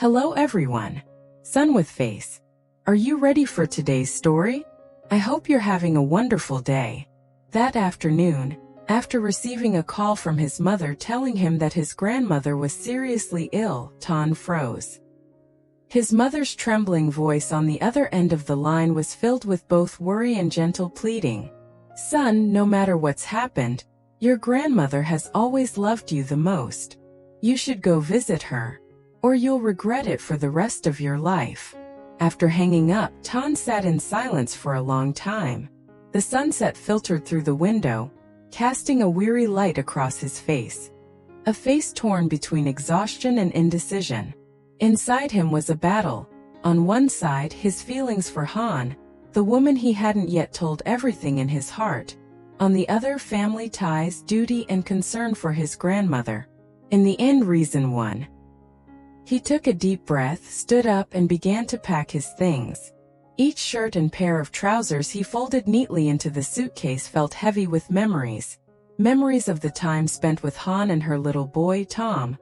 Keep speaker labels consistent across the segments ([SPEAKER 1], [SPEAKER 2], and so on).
[SPEAKER 1] Hello everyone. Sun with face. Are you ready for today's story? I hope you're having a wonderful day. That afternoon, after receiving a call from his mother telling him that his grandmother was seriously ill, Ton froze. His mother's trembling voice on the other end of the line was filled with both worry and gentle pleading. Son, no matter what's happened, your grandmother has always loved you the most. You should go visit her, or you'll regret it for the rest of your life. After hanging up, Ton sat in silence for a long time. The sunset filtered through the window, casting a weary light across his face. A face torn between exhaustion and indecision. Inside him was a battle. On one side, his feelings for Han, the woman he hadn't yet told everything in his heart. On the other, family ties, duty, and concern for his grandmother. In the end, reason won. He took a deep breath, stood up, and began to pack his things. Each shirt and pair of trousers he folded neatly into the suitcase felt heavy with memories. Memories of the time spent with Han and her little boy, Tom.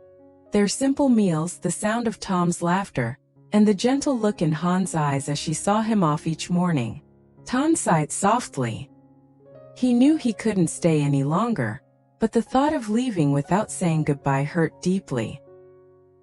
[SPEAKER 1] Their simple meals, the sound of Tom's laughter, and the gentle look in Han's eyes as she saw him off each morning. Ton sighed softly. He knew he couldn't stay any longer, but the thought of leaving without saying goodbye hurt deeply.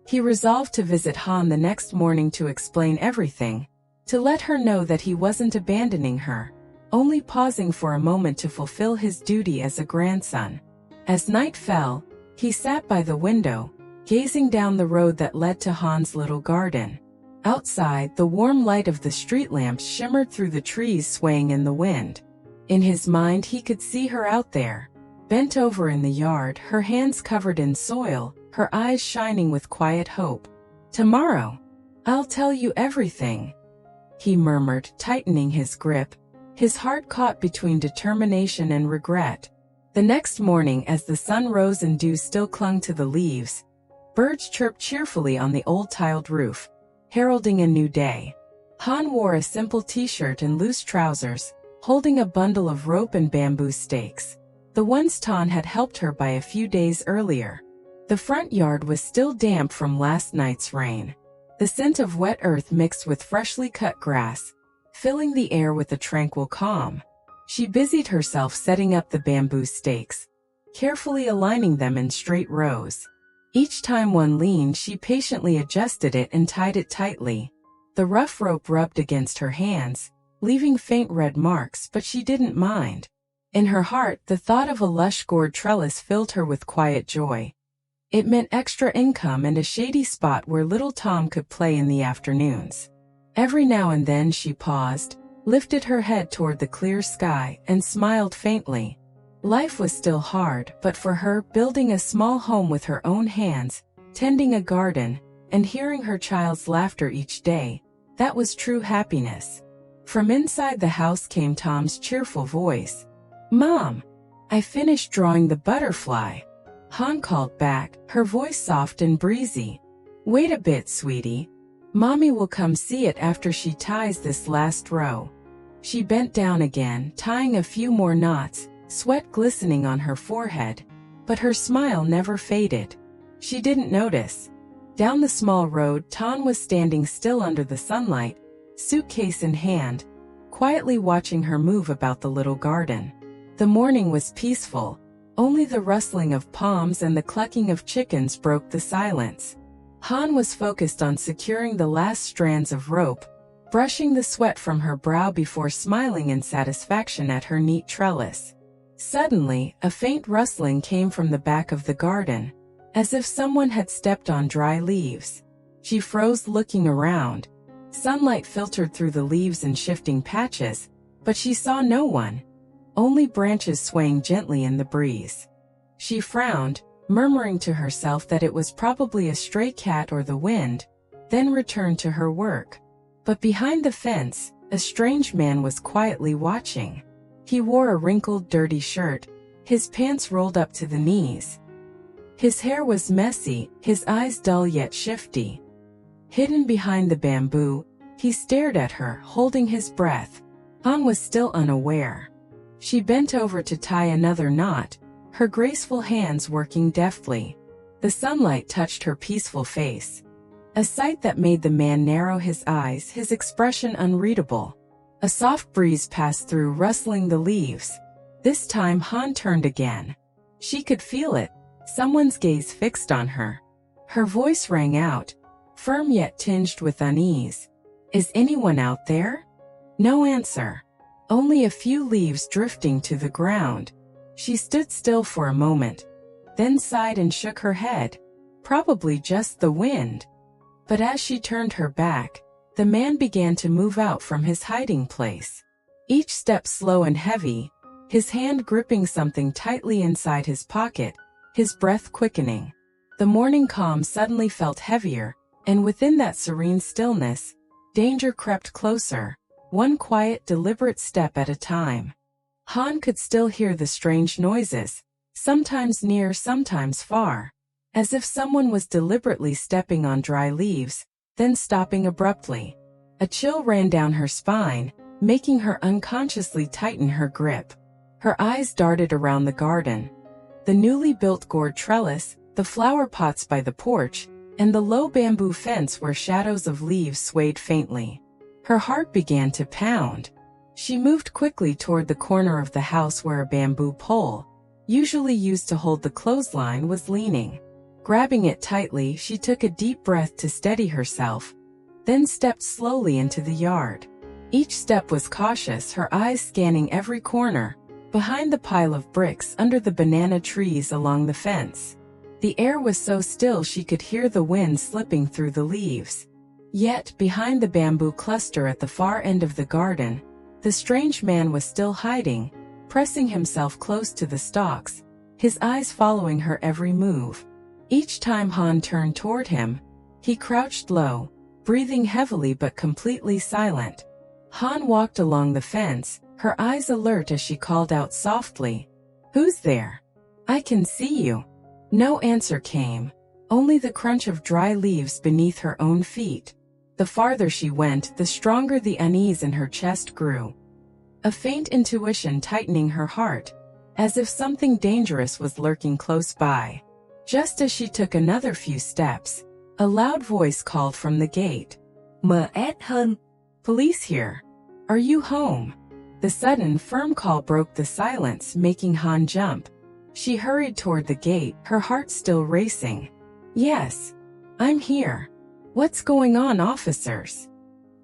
[SPEAKER 1] He resolved to visit Han the next morning to explain everything, to let her know that he wasn't abandoning her, only pausing for a moment to fulfill his duty as a grandson. As night fell, he sat by the window, gazing down the road that led to Han's little garden. Outside, the warm light of the street lamps shimmered through the trees, swaying in the wind. In his mind, he could see her out there, bent over in the yard, her hands covered in soil, her eyes shining with quiet hope. Tomorrow, I'll tell you everything, he murmured, tightening his grip, his heart caught between determination and regret. The next morning, as the sun rose and dew still clung to the leaves, birds chirped cheerfully on the old tiled roof, heralding a new day. Han wore a simple t-shirt and loose trousers, holding a bundle of rope and bamboo stakes, the ones Ton had helped her buy a few days earlier. The front yard was still damp from last night's rain. The scent of wet earth mixed with freshly cut grass, filling the air with a tranquil calm. She busied herself setting up the bamboo stakes, carefully aligning them in straight rows. Each time one leaned, she patiently adjusted it and tied it tightly. The rough rope rubbed against her hands, leaving faint red marks, but she didn't mind. In her heart, the thought of a lush gourd trellis filled her with quiet joy. It meant extra income and a shady spot where little Tom could play in the afternoons. Every now and then she paused, lifted her head toward the clear sky, and smiled faintly. Life was still hard, but for her, building a small home with her own hands, tending a garden, and hearing her child's laughter each day, that was true happiness. From inside the house came Tom's cheerful voice. Mom, I finished drawing the butterfly. Han called back, her voice soft and breezy. Wait a bit, sweetie. Mommy will come see it after she ties this last row. She bent down again, tying a few more knots, sweat glistening on her forehead, but her smile never faded. She didn't notice. Down the small road, Ton was standing still under the sunlight, suitcase in hand, quietly watching her move about the little garden. The morning was peaceful. Only the rustling of palms and the clucking of chickens broke the silence. Han was focused on securing the last strands of rope, brushing the sweat from her brow before smiling in satisfaction at her neat trellis. Suddenly, a faint rustling came from the back of the garden, as if someone had stepped on dry leaves. She froze, looking around. Sunlight filtered through the leaves in shifting patches, but she saw no one. Only branches swaying gently in the breeze. She frowned, murmuring to herself that it was probably a stray cat or the wind, then returned to her work. But behind the fence, a strange man was quietly watching. He wore a wrinkled, dirty shirt, his pants rolled up to the knees. His hair was messy, his eyes dull yet shifty. Hidden behind the bamboo, he stared at her, holding his breath. Han was still unaware. She bent over to tie another knot, her graceful hands working deftly. The sunlight touched her peaceful face. a sight that made the man narrow his eyes, his expression unreadable. A soft breeze passed through, rustling the leaves. This time Han turned again. She could feel it, someone's gaze fixed on her. Her voice rang out, firm yet tinged with unease. "Is anyone out there?" No answer. Only a few leaves drifting to the ground. She stood still for a moment, then sighed and shook her head. Probably just the wind. But as she turned her back, the man began to move out from his hiding place. Each step slow and heavy, his hand gripping something tightly inside his pocket, his breath quickening. The morning calm suddenly felt heavier, and within that serene stillness, danger crept closer, one quiet, deliberate step at a time. Han could still hear the strange noises, sometimes near, sometimes far, as if someone was deliberately stepping on dry leaves, then stopping abruptly. A chill ran down her spine, making her unconsciously tighten her grip. Her eyes darted around the garden. The newly built gourd trellis, the flower pots by the porch, and the low bamboo fence where shadows of leaves swayed faintly. Her heart began to pound. She moved quickly toward the corner of the house where a bamboo pole, usually used to hold the clothesline, was leaning. Grabbing it tightly, she took a deep breath to steady herself, then stepped slowly into the yard. Each step was cautious, her eyes scanning every corner, behind the pile of bricks, under the banana trees along the fence. The air was so still she could hear the wind slipping through the leaves. Yet, behind the bamboo cluster at the far end of the garden, the strange man was still hiding, pressing himself close to the stalks, his eyes following her every move. Each time Han turned toward him, he crouched low, breathing heavily but completely silent. Han walked along the fence, her eyes alert as she called out softly, "Who's there? I can see you." No answer came, only the crunch of dry leaves beneath her own feet. The farther she went, the stronger the unease in her chest grew. A faint intuition tightening her heart, as if something dangerous was lurking close by. Just as she took another few steps, a loud voice called from the gate. "Ms. Hân, police here. Are you home?" The sudden, firm call broke the silence, making Han jump. She hurried toward the gate, her heart still racing. "Yes, I'm here. What's going on, officers?"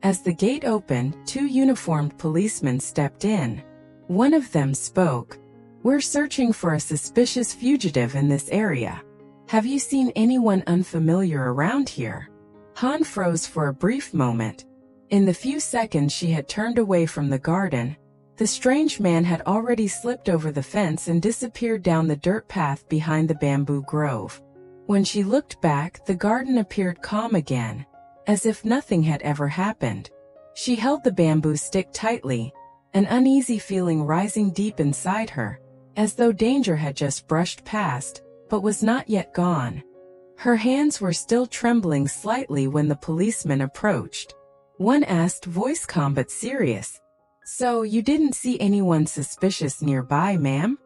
[SPEAKER 1] As the gate opened, two uniformed policemen stepped in. One of them spoke. "We're searching for a suspicious fugitive in this area. Have you seen anyone unfamiliar around here?" Han froze for a brief moment. In the few seconds she had turned away from the garden, the strange man had already slipped over the fence and disappeared down the dirt path behind the bamboo grove. When she looked back, the garden appeared calm again, as if nothing had ever happened. She held the bamboo stick tightly, an uneasy feeling rising deep inside her, as though danger had just brushed past, but was not yet gone. Her hands were still trembling slightly when the policeman approached. One asked, voice calm but serious, "So you didn't see anyone suspicious nearby, ma'am?"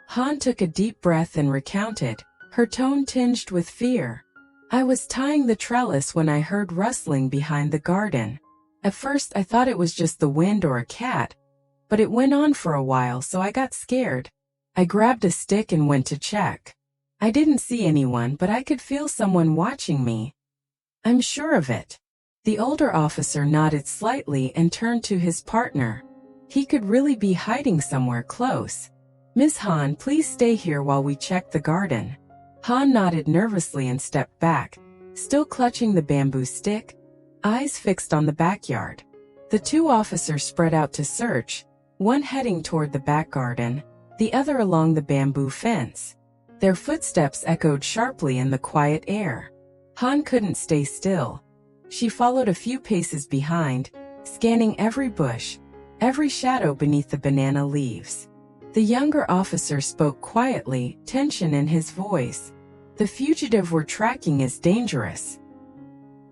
[SPEAKER 1] Han took a deep breath and recounted, her tone tinged with fear. "I was tying the trellis when I heard rustling behind the garden. At first I thought it was just the wind or a cat, but it went on for a while, so I got scared. I grabbed a stick and went to check. I didn't see anyone, but I could feel someone watching me." "I'm sure of it." The older officer nodded slightly and turned to his partner. He could really be hiding somewhere close. "Miss Han, please stay here while we check the garden." Han nodded nervously and stepped back, still clutching the bamboo stick, eyes fixed on the backyard. The two officers spread out to search, one heading toward the back garden, the other along the bamboo fence. Their footsteps echoed sharply in the quiet air. Han couldn't stay still. She followed a few paces behind, scanning every bush, every shadow beneath the banana leaves. The younger officer spoke quietly, tension in his voice. "The fugitive we're tracking is dangerous.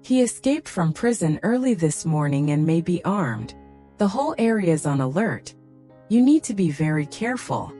[SPEAKER 1] He escaped from prison early this morning and may be armed. The whole area's on alert. You need to be very careful."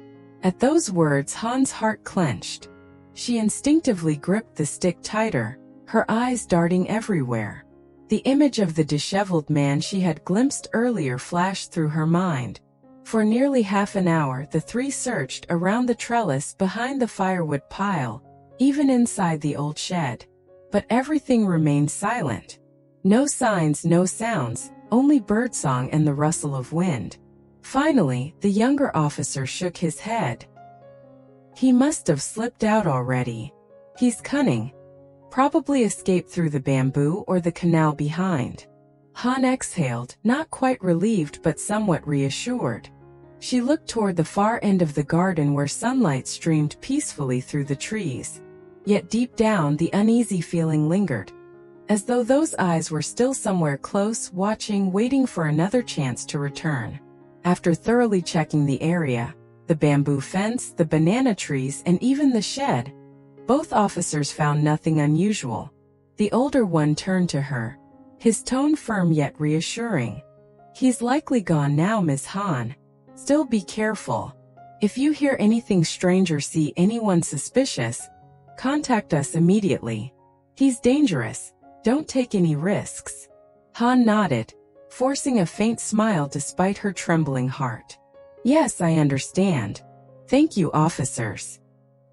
[SPEAKER 1] At those words, Han's heart clenched. She instinctively gripped the stick tighter, her eyes darting everywhere. The image of the disheveled man she had glimpsed earlier flashed through her mind. For nearly half an hour the three searched around the trellis behind the firewood pile, even inside the old shed. But everything remained silent. No signs, no sounds, only birdsong and the rustle of wind. Finally, the younger officer shook his head. He must have slipped out already. He's cunning. Probably escaped through the bamboo or the canal behind. Han exhaled, not quite relieved but somewhat reassured. She looked toward the far end of the garden where sunlight streamed peacefully through the trees. Yet deep down the uneasy feeling lingered, as though those eyes were still somewhere close, watching, waiting for another chance to return. After thoroughly checking the area, the bamboo fence, the banana trees, and even the shed, both officers found nothing unusual. The older one turned to her, his tone firm yet reassuring. "He's likely gone now, Miss Han. Still be careful. If you hear anything strange or see anyone suspicious, contact us immediately. He's dangerous. Don't take any risks." Han nodded, forcing a faint smile despite her trembling heart. "Yes, I understand. Thank you, officers."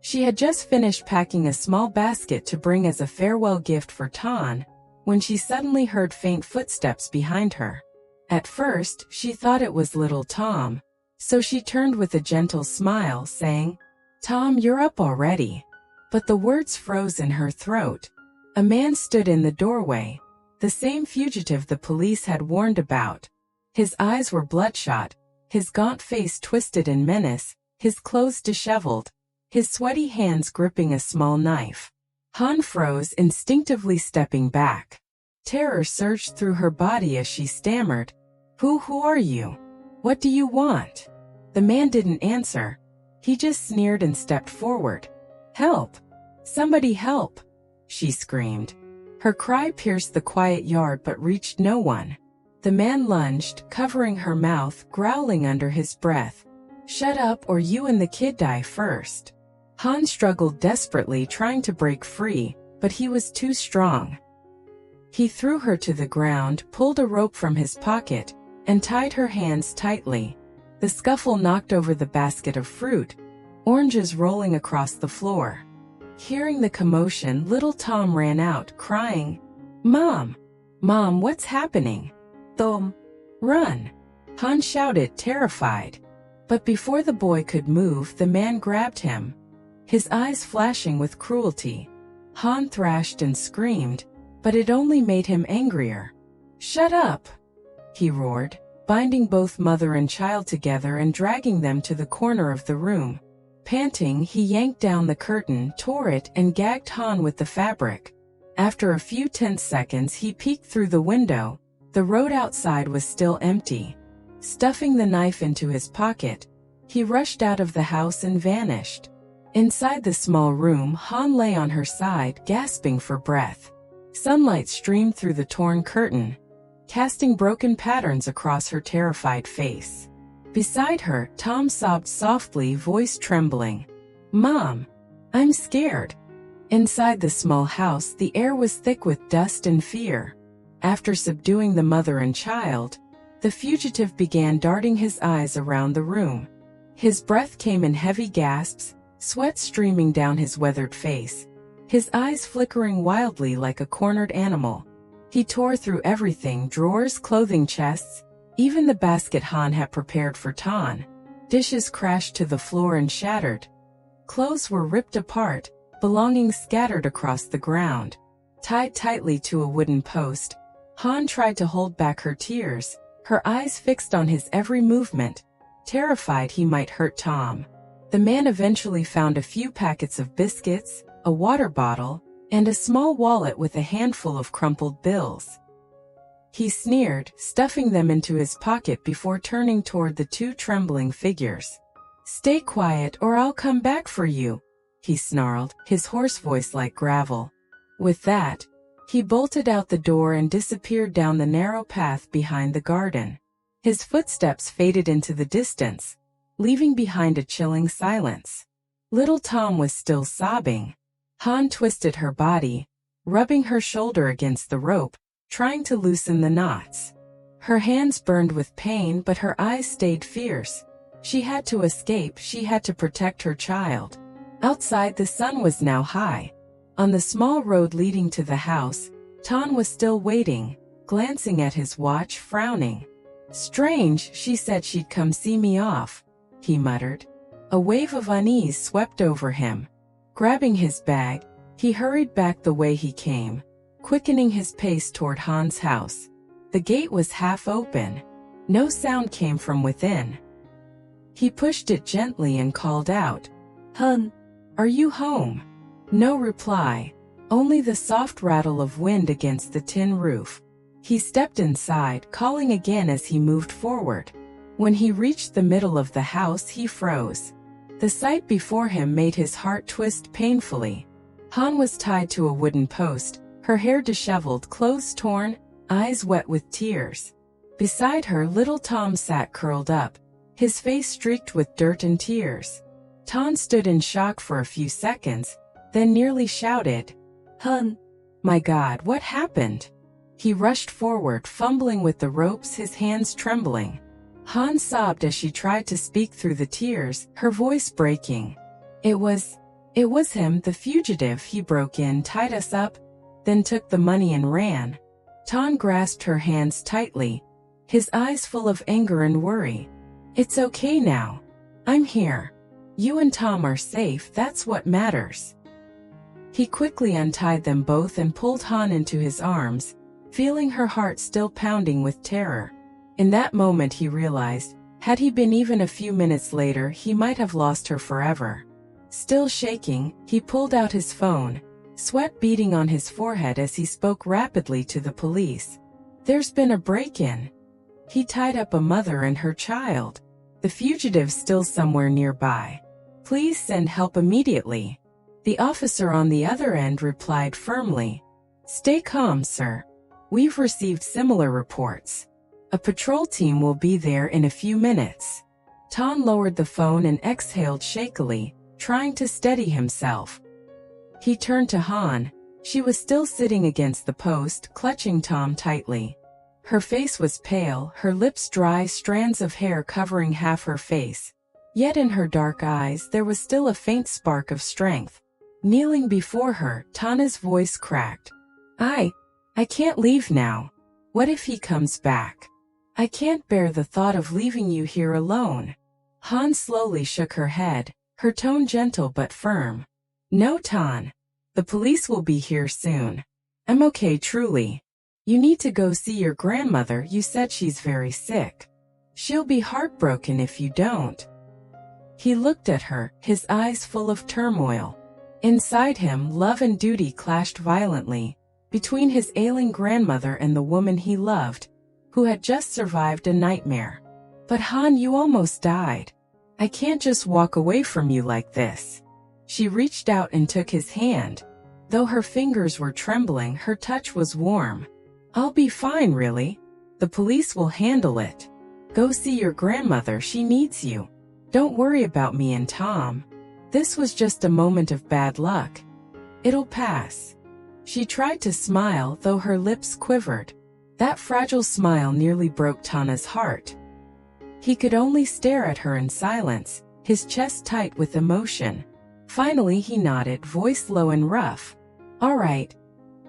[SPEAKER 1] She had just finished packing a small basket to bring as a farewell gift for Tan, when she suddenly heard faint footsteps behind her. At first, she thought it was little Tom, so she turned with a gentle smile, saying, "Tom, you're up already." But the words froze in her throat. A man stood in the doorway, the same fugitive the police had warned about. His eyes were bloodshot, his gaunt face twisted in menace, his clothes disheveled, his sweaty hands gripping a small knife. Han froze, instinctively stepping back. Terror surged through her body as she stammered, Who are you? What do you want?" The man didn't answer. He just sneered and stepped forward. "Help! Somebody help!" she screamed. Her cry pierced the quiet yard but reached no one. The man lunged, covering her mouth, growling under his breath, "Shut up or you and the kid die first." Han struggled desperately, trying to break free, but he was too strong. He threw her to the ground, pulled a rope from his pocket, and tied her hands tightly. The scuffle knocked over the basket of fruit, oranges rolling across the floor. Hearing the commotion, little Tom ran out, crying, "Mom! Mom, what's happening?" "Tom, run!" Han shouted, terrified. But before the boy could move, the man grabbed him, his eyes flashing with cruelty. Han thrashed and screamed, but it only made him angrier. "Shut up!" he roared, binding both mother and child together and dragging them to the corner of the room. Panting, he yanked down the curtain, tore it, and gagged Han with the fabric. After a few tense seconds, he peeked through the window. The road outside was still empty. Stuffing the knife into his pocket, he rushed out of the house and vanished. Inside the small room, Han lay on her side, gasping for breath. Sunlight streamed through the torn curtain, casting broken patterns across her terrified face. Beside her, Tom sobbed softly, voice trembling, "Mom, I'm scared." Inside the small house, the air was thick with dust and fear. After subduing the mother and child, the fugitive began darting his eyes around the room. His breath came in heavy gasps, sweat streaming down his weathered face, his eyes flickering wildly like a cornered animal. He tore through everything, drawers, clothing chests, even the basket Han had prepared for Tan. Dishes crashed to the floor and shattered. Clothes were ripped apart, belongings scattered across the ground. Tied tightly to a wooden post, Han tried to hold back her tears, her eyes fixed on his every movement, terrified he might hurt Tom. The man eventually found a few packets of biscuits, a water bottle, and a small wallet with a handful of crumpled bills. He sneered, stuffing them into his pocket before turning toward the two trembling figures. "Stay quiet or I'll come back for you," he snarled, his hoarse voice like gravel. With that, he bolted out the door and disappeared down the narrow path behind the garden. His footsteps faded into the distance, leaving behind a chilling silence. Little Tom was still sobbing. Han twisted her body, rubbing her shoulder against the rope, trying to loosen the knots. Her hands burned with pain, but her eyes stayed fierce. She had to escape, she had to protect her child. Outside, the sun was now high. On the small road leading to the house, Ton was still waiting, glancing at his watch, frowning. "Strange, she said she'd come see me off," he muttered. A wave of unease swept over him. Grabbing his bag, he hurried back the way he came, quickening his pace toward Han's house. The gate was half open. No sound came from within. He pushed it gently and called out, "Hun, are you home?" No reply, only the soft rattle of wind against the tin roof. He stepped inside, calling again as he moved forward. When he reached the middle of the house, he froze. The sight before him made his heart twist painfully. Han was tied to a wooden post, her hair disheveled, clothes torn, eyes wet with tears. Beside her, little Tom sat curled up, his face streaked with dirt and tears. Ton stood in shock for a few seconds, then nearly shouted, "Hun! My God, what happened?" He rushed forward, fumbling with the ropes, his hands trembling. Han sobbed as she tried to speak through the tears, her voice breaking. It was him, the fugitive. He broke in, tied us up, then took the money and ran." Ton grasped her hands tightly, his eyes full of anger and worry. "It's okay now. I'm here. You and Tom are safe, that's what matters." He quickly untied them both and pulled Han into his arms, feeling her heart still pounding with terror. In that moment he realized, had he been even a few minutes later, he might have lost her forever. Still shaking, he pulled out his phone, sweat beading on his forehead as he spoke rapidly to the police. "There's been a break-in. He tied up a mother and her child. The fugitive's still somewhere nearby. Please send help immediately." The officer on the other end replied firmly, "Stay calm, sir. We've received similar reports. A patrol team will be there in a few minutes." Ton lowered the phone and exhaled shakily, trying to steady himself. He turned to Han. She was still sitting against the post, clutching Tom tightly. Her face was pale, her lips dry, strands of hair covering half her face. Yet in her dark eyes there was still a faint spark of strength. Kneeling before her, Tana's voice cracked. I can't leave now. What if he comes back? I can't bear the thought of leaving you here alone." Han slowly shook her head, her tone gentle but firm. "No, Ton. The police will be here soon. I'm okay, truly. You need to go see your grandmother. You said she's very sick. She'll be heartbroken if you don't." He looked at her, his eyes full of turmoil. Inside him, love and duty clashed violently, between his ailing grandmother and the woman he loved, who had just survived a nightmare. "But Han, you almost died. I can't just walk away from you like this." She reached out and took his hand. Though her fingers were trembling, her touch was warm. "I'll be fine, really. The police will handle it. Go see your grandmother, she needs you. Don't worry about me and Tom. This was just a moment of bad luck. It'll pass." She tried to smile, though her lips quivered. That fragile smile nearly broke Tana's heart. He could only stare at her in silence, his chest tight with emotion. Finally he nodded, voice low and rough. "All right.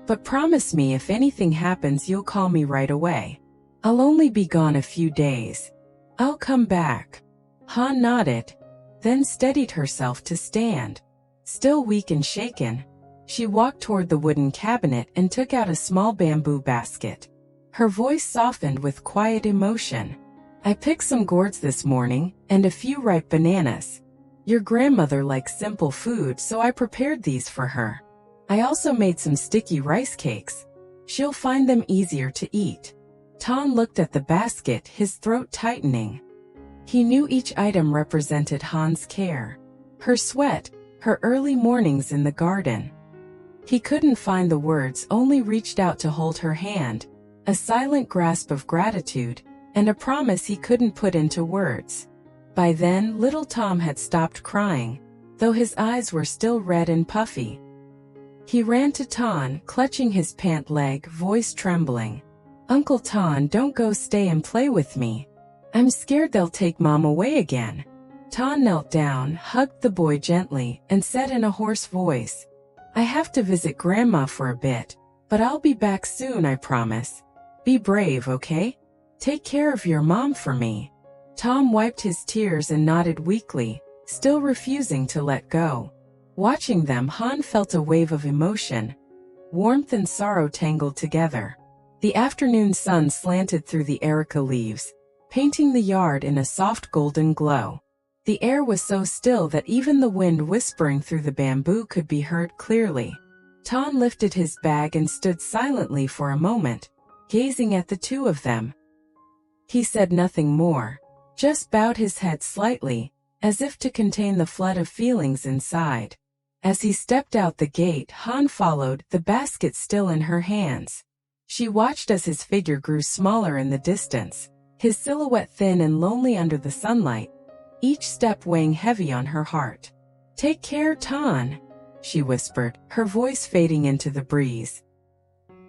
[SPEAKER 1] But promise me if anything happens you'll call me right away. I'll only be gone a few days. I'll come back." Han nodded, then steadied herself to stand. Still weak and shaken, she walked toward the wooden cabinet and took out a small bamboo basket. Her voice softened with quiet emotion. "I picked some gourds this morning, and a few ripe bananas. Your grandmother likes simple food, so I prepared these for her. I also made some sticky rice cakes. She'll find them easier to eat." Ton looked at the basket, his throat tightening. He knew each item represented Han's care. Her sweat, her early mornings in the garden. He couldn't find the words, only reached out to hold her hand, a silent grasp of gratitude, and a promise he couldn't put into words. By then, little Tom had stopped crying, though his eyes were still red and puffy. He ran to Ton, clutching his pant leg, voice trembling. Uncle Ton, don't go, stay and play with me. I'm scared they'll take Mom away again. Ton knelt down, hugged the boy gently, and said in a hoarse voice, I have to visit Grandma for a bit, but I'll be back soon, I promise. Be brave, okay? Take care of your mom for me. Tom wiped his tears and nodded weakly, still refusing to let go. Watching them, Han felt a wave of emotion. Warmth and sorrow tangled together. The afternoon sun slanted through the erica leaves, painting the yard in a soft golden glow. The air was so still that even the wind whispering through the bamboo could be heard clearly. Ton lifted his bag and stood silently for a moment, gazing at the two of them. He said nothing more, just bowed his head slightly, as if to contain the flood of feelings inside. As he stepped out the gate, Han followed, the basket still in her hands. She watched as his figure grew smaller in the distance, his silhouette thin and lonely under the sunlight, each step weighing heavy on her heart. Take care, Ton, she whispered, her voice fading into the breeze.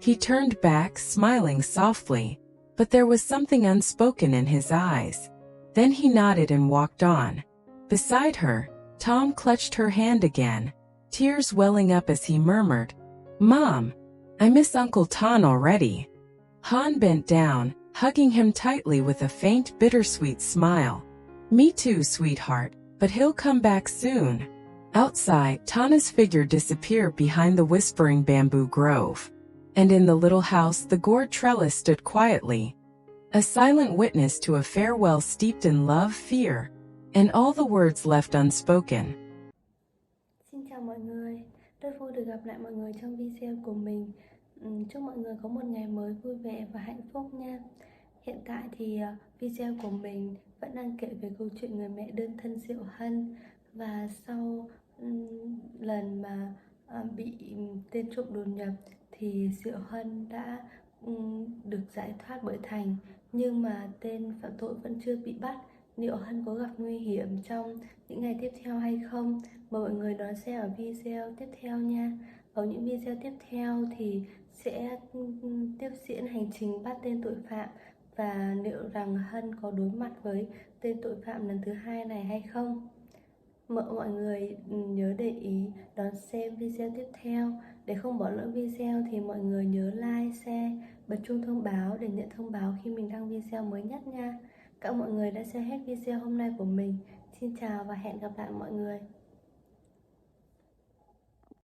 [SPEAKER 1] He turned back, smiling softly, but there was something unspoken in his eyes. Then he nodded and walked on. Beside her, Tom clutched her hand again, tears welling up as he murmured, Mom, I miss Uncle Ton already. Han bent down, hugging him tightly with a faint, bittersweet smile. Me too, sweetheart, but he'll come back soon. Outside, Tana's figure disappeared behind the whispering bamboo grove. And in the little house, the gourd trellis stood quietly, a silent witness to a farewell steeped in love, fear, and all the words left unspoken.
[SPEAKER 2] Xin chào mọi người, rất vui được gặp lại mọi người trong video của mình. Chúc mọi người có một ngày mới vui vẻ và hạnh phúc nha. Hiện tại thì video của mình vẫn đang kể về câu chuyện người mẹ đơn thân Diệu Hân. Và sau lần mà bị tên trộm đột nhập thì Diệu Hân đã được giải thoát bởi Thành. Nhưng mà tên phạm tội vẫn chưa bị bắt. Diệu Hân có gặp nguy hiểm trong những ngày tiếp theo hay không? Mời mọi người đón xem ở video tiếp theo nha. Ở những video tiếp theo thì sẽ tiếp diễn hành trình bắt tên tội phạm và liệu rằng Hân có đối mặt với tên tội phạm lần thứ hai này hay không. Mời mọi người nhớ để ý đón xem video tiếp theo. Để không bỏ lỡ video thì mọi người nhớ like, share, bật chuông thông báo để nhận thông báo khi mình đăng video mới nhất nha. Các mọi người đã xem hết video hôm nay của mình. Xin chào và hẹn gặp lại mọi người.